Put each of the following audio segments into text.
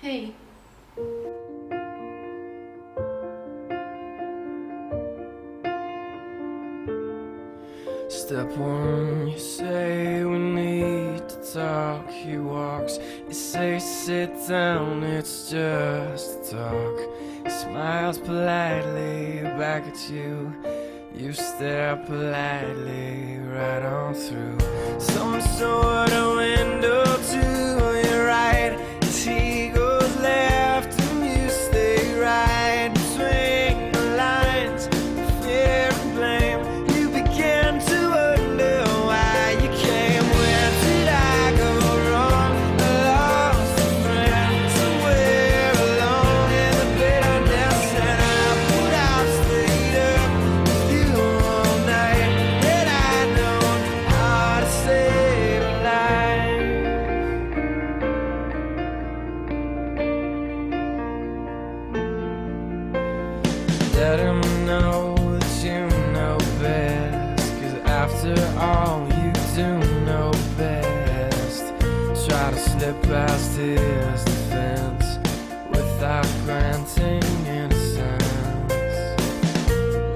Hey, Step one, you say we need to talk. He walks, you say sit down, it's just talk. He smiles politely back at you. You stare politely right on through some sort of window to your right. As he goes left and you stay right between the lines of fear and blame. You begin to wonder why you came. Where did I go wrong? I lost a friend somewhere alone in the bitterness, and I put out stayed up with you all night. Had I known how to save a life. Let him know that you know best, 'cause after all you do know best. Try to slip past his defense without granting innocence.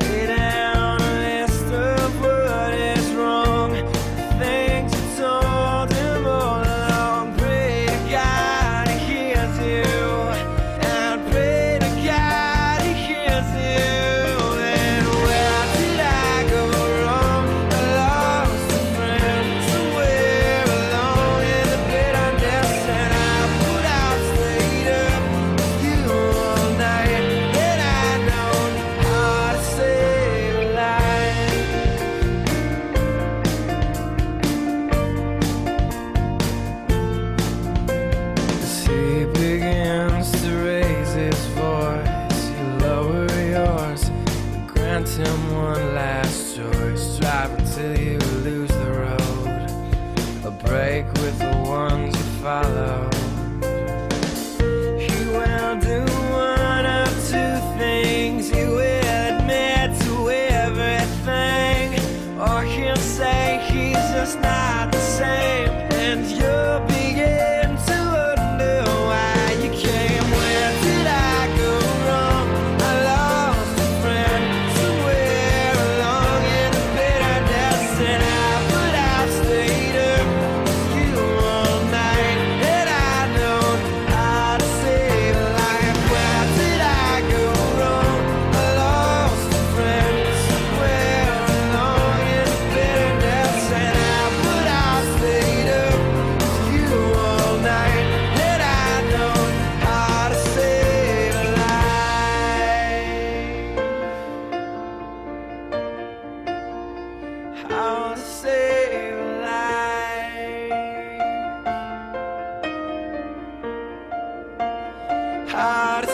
Lay down a list of what is wrong, the things you told him all along. Pray to God he hears you, and pray to God he hears you. And where did I go wrong? I lost a friend somewhere alone in the bitterness, and I put out stayed up with you all night. And I know how to save a life. As he begins to raise his voice, you lower yours, grant him one last choice. Drive until you lose the road, a break with the ones you follow. He will do one of two things. He will admit to everything, or he'll say he's just not the same, and you'll begin to wonder why you came. Where did I go wrong? I lost a friend somewhere along in the bitterness, and I put out stayed up with you all night. And I know how to save a life. Where did I go wrong? I lost a friend somewhere along in the bitterness, and I put out stayed up with you all night. And I know how to save a life. How to save a life. How to